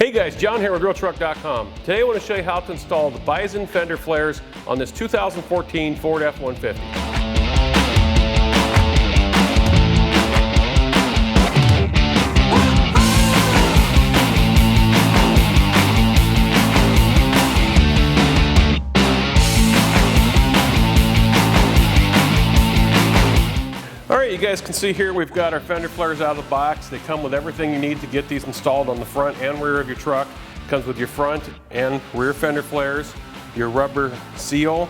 Hey guys, John here with RealTruck.com. Today I want to show you how to install the Bison fender flares on this 2014 Ford F-150. Alright, you guys can see here we've got our fender flares out of the box. They come with everything you need to get these installed on the front and rear of your truck. It comes with your front and rear fender flares, your rubber seal,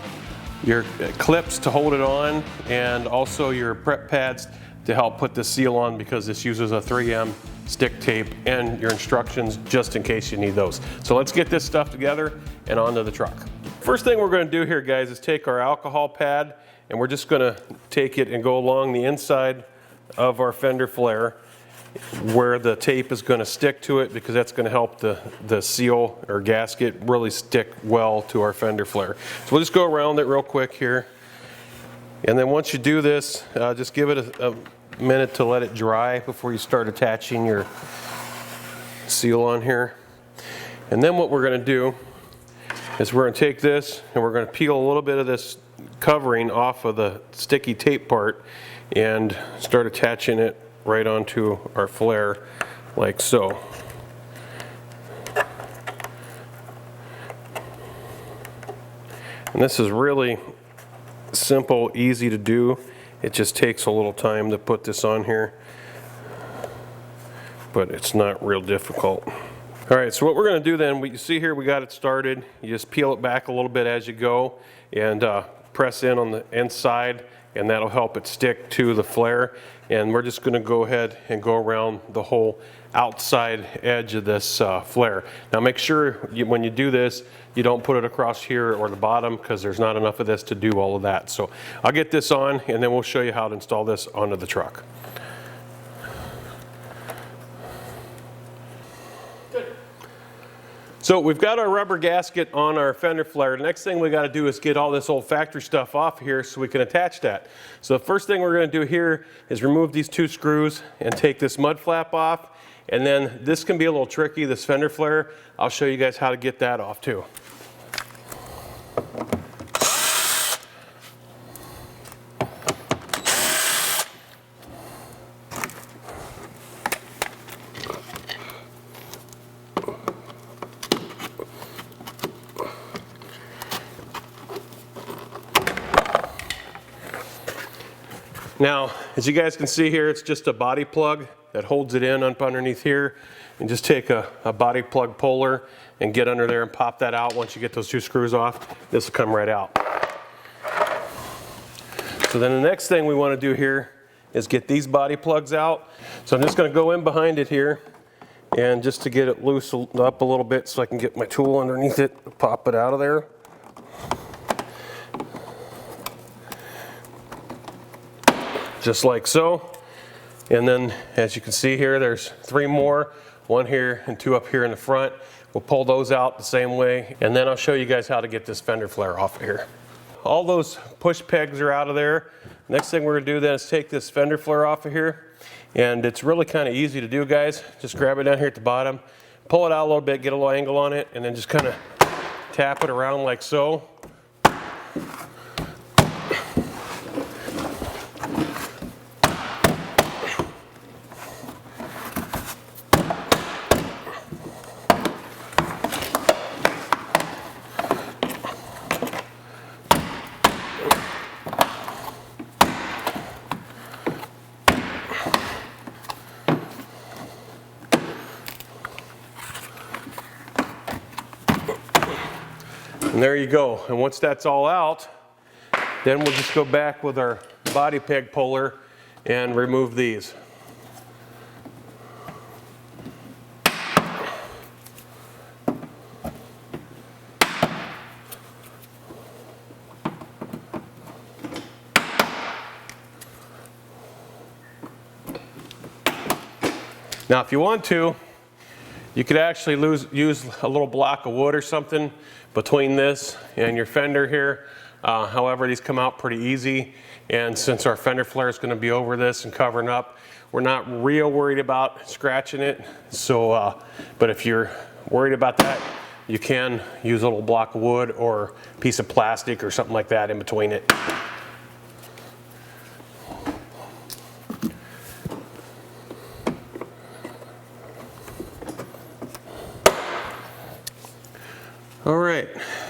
your clips to hold it on, and also your prep pads to help put the seal on, because this uses a 3M stick tape, and your instructions just in case you need those. So let's get this stuff together and onto the truck. First thing we're going to do here, guys, is take our alcohol pad, and we're just going to take it and go along the inside of our fender flare where the tape is going to stick to it, because that's going to help the seal or gasket really stick well to our fender flare. So we'll just go around it real quick here. And then once you do this, just give it a minute to let it dry before you start attaching your seal on here. And then what we're going to do is we're going to take this and we're going to peel a little bit of this covering off of the sticky tape part and start attaching it right onto our flare like so. And this is really simple, easy to do. It just takes a little time to put this on here, but it's not real difficult. All right, so what we're going to do then, you see here we got it started. You just peel it back a little bit as you go and press in on the inside, and that'll help it stick to the flare. And we're just going to go ahead and go around the whole outside edge of this flare. Now make sure when you do this, you don't put it across here or the bottom, because there's not enough of this to do all of that. So I'll get this on, and then we'll show you how to install this onto the truck. So we've got our rubber gasket on our fender flare. The next thing we got to do is get all this old factory stuff off here so we can attach that. So the first thing we're going to do here is remove these two screws and take this mud flap off. And then this can be a little tricky, this fender flare. I'll show you guys how to get that off too. Now, as you guys can see here, it's just a body plug that holds it in up underneath here. And just take a body plug puller and get under there and pop that out. Once you get those two screws off, this will come right out. So then the next thing we want to do here is get these body plugs out. So I'm just going to go in behind it here, and just to get it loose up a little bit so I can get my tool underneath it, pop it out of there. Just like so. And then as you can see here, there's three more, one here and two up here in the front. We'll pull those out the same way, and then I'll show you guys how to get this fender flare off of here. All those push pegs are out of there. Next thing we're gonna do then is take this fender flare off of here, and it's really kind of easy to do, guys. Just grab it down here at the bottom, pull it out a little bit, get a little angle on it, and then just kind of tap it around like so. And there you go. And once that's all out, then we'll just go back with our body peg puller and remove these. Now, if you want to, you could actually use a little block of wood or something between this and your fender here. However, these come out pretty easy, and since our fender flare is going to be over this and covering up, we're not real worried about scratching it. So, but if you're worried about that, you can use a little block of wood or piece of plastic or something like that in between it. All right,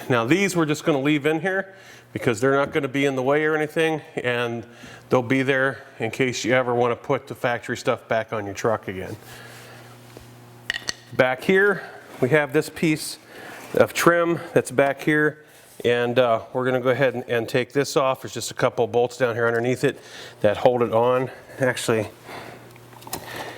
now these we're just going to leave in here because they're not going to be in the way or anything, and they'll be there in case you ever want to put the factory stuff back on your truck again. Back here, we have this piece of trim that's back here, and we're going to go ahead and take this off. There's just a couple of bolts down here underneath it that hold it on. Actually,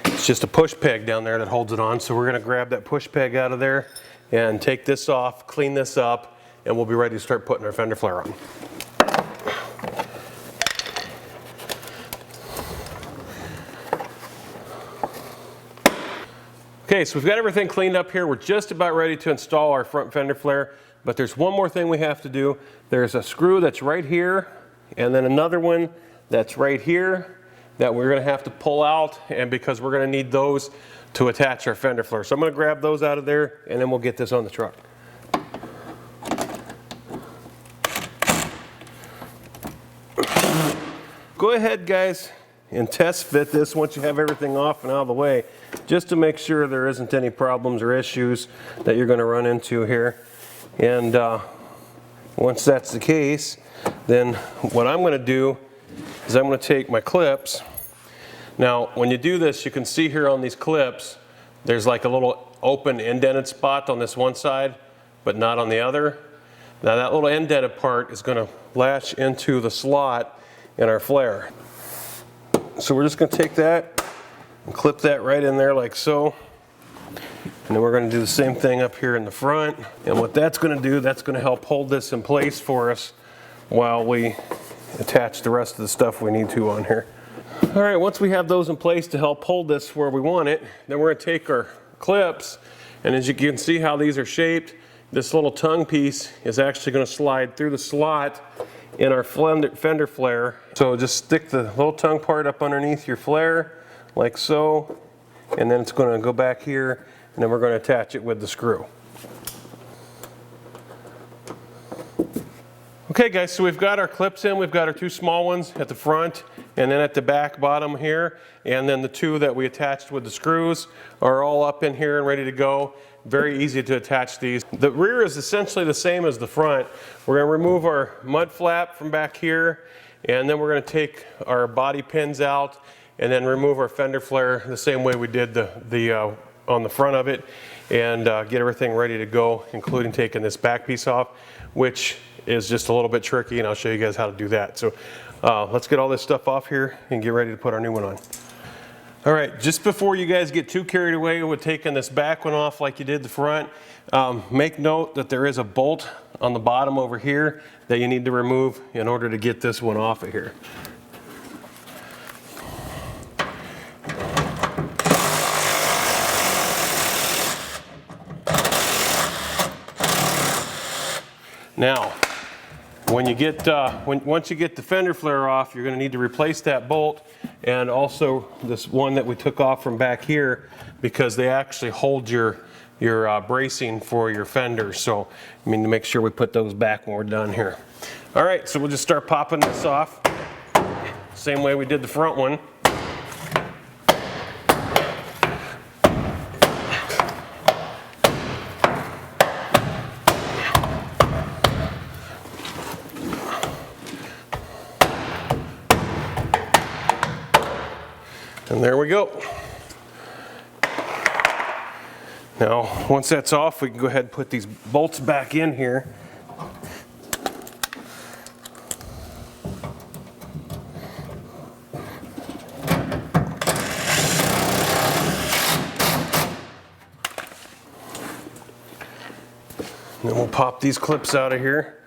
it's just a push peg down there that holds it on, so we're going to grab that push peg out of there and take this off, clean this up, and we'll be ready to start putting our fender flare on. Okay, so we've got everything cleaned up here. We're just about ready to install our front fender flare, but there's one more thing we have to do. There's a screw that's right here, and then another one that's right here that we're gonna have to pull out, and because we're gonna need those to attach our fender flare. So I'm gonna grab those out of there, and then we'll get this on the truck. Go ahead, guys, and test fit this once you have everything off and out of the way, just to make sure there isn't any problems or issues that you're gonna run into here. And once that's the case, then what I'm gonna do is I'm gonna take my clips. Now, when you do this, you can see here on these clips, there's like a little open indented spot on this one side, but not on the other. Now that little indented part is gonna latch into the slot in our flare. So we're just gonna take that and clip that right in there like so. And then we're gonna do the same thing up here in the front. And what that's gonna do, that's gonna help hold this in place for us while we attach the rest of the stuff we need to on here. All right, once we have those in place to help hold this where we want it, then we're gonna take our clips, and as you can see how these are shaped, this little tongue piece is actually gonna slide through the slot in our fender flare. So just stick the little tongue part up underneath your flare, like so, and then it's gonna go back here, and then we're gonna attach it with the screw. Okay guys, so we've got our clips in. We've got our two small ones at the front and then at the back bottom here, and then the two that we attached with the screws are all up in here and ready to go. Very easy to attach these. The rear is essentially the same as the front. We're going to remove our mud flap from back here, and then we're going to take our body pins out and then remove our fender flare the same way we did on the front of it, and get everything ready to go, including taking this back piece off, which is just a little bit tricky, and I'll show you guys how to do that. So let's get all this stuff off here and get ready to put our new one on. All right, just before you guys get too carried away with taking this back one off like you did the front, make note that there is a bolt on the bottom over here that you need to remove in order to get this one off of here. Now, when you get, once you get the fender flare off, you're going to need to replace that bolt and also this one that we took off from back here, because they actually hold your bracing for your fenders. So I mean to make sure we put those back when we're done here. All right, so we'll just start popping this off, same way we did the front one. And there we go. Now, once that's off, we can go ahead and put these bolts back in here. And then we'll pop these clips out of here,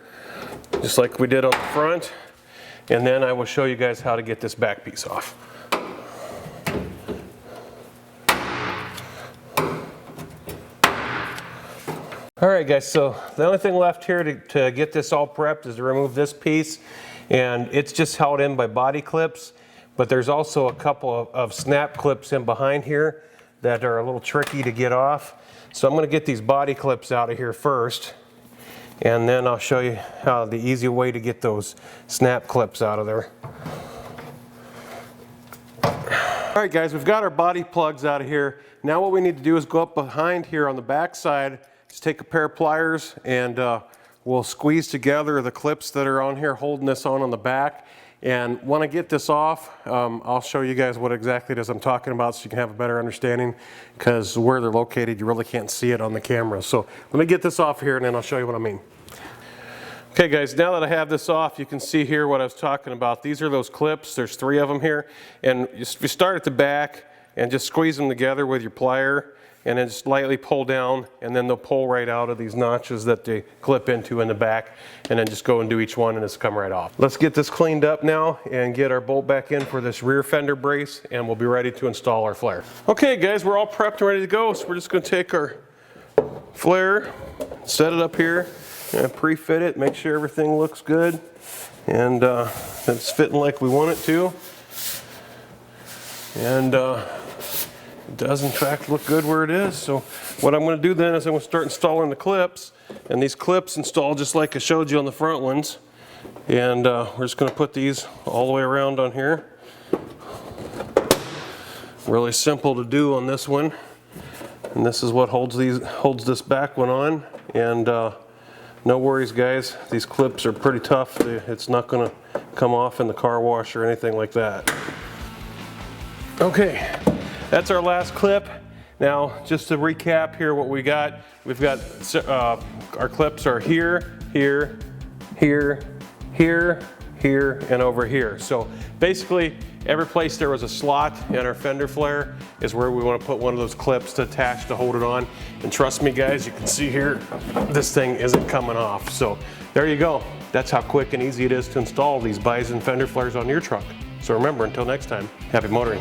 just like we did on the front. And then I will show you guys how to get this back piece off. All right guys, so the only thing left here to get this all prepped is to remove this piece, and it's just held in by body clips, but there's also a couple of snap clips in behind here that are a little tricky to get off. So I'm going to get these body clips out of here first, and then I'll show you how the easy way to get those snap clips out of there. All right guys, we've got our body plugs out of here. Now what we need to do is go up behind here on the back side, just take a pair of pliers and we'll squeeze together the clips that are on here holding this on the back. And when I get this off, I'll show you guys what exactly it is I'm talking about so you can have a better understanding, because where they're located you really can't see it on the camera. So let me get this off here and then I'll show you what I mean. Okay guys, now that I have this off, you can see here what I was talking about. These are those clips. There's 3 of them here. And you start at the back and just squeeze them together with your plier and then just lightly pull down, and then they'll pull right out of these notches that they clip into in the back, and then just go and do each one and it's come right off. Let's get this cleaned up now and get our bolt back in for this rear fender brace, and we'll be ready to install our flare. Okay guys, we're all prepped and ready to go. So we're just going to take our flare, set it up here, and pre-fit it, make sure everything looks good and it's fitting like we want it to. And it does in fact look good where it is. So what I'm going to do then is I'm going to start installing the clips, and these clips install just like I showed you on the front ones. And we're just going to put these all the way around on here. Really simple to do on this one. And this is what holds this back one on. And no worries guys, these clips are pretty tough. It's not going to come off in the car wash or anything like that. Okay, that's our last clip. Now just to recap here what we got, we've got our clips are here, here, here, here, here, and over here. So basically every place there was a slot in our fender flare is where we want to put one of those clips to attach to hold it on. And trust me guys, you can see here, this thing isn't coming off. So there you go. That's how quick and easy it is to install these Bison fender flares on your truck. So remember, until next time, happy motoring.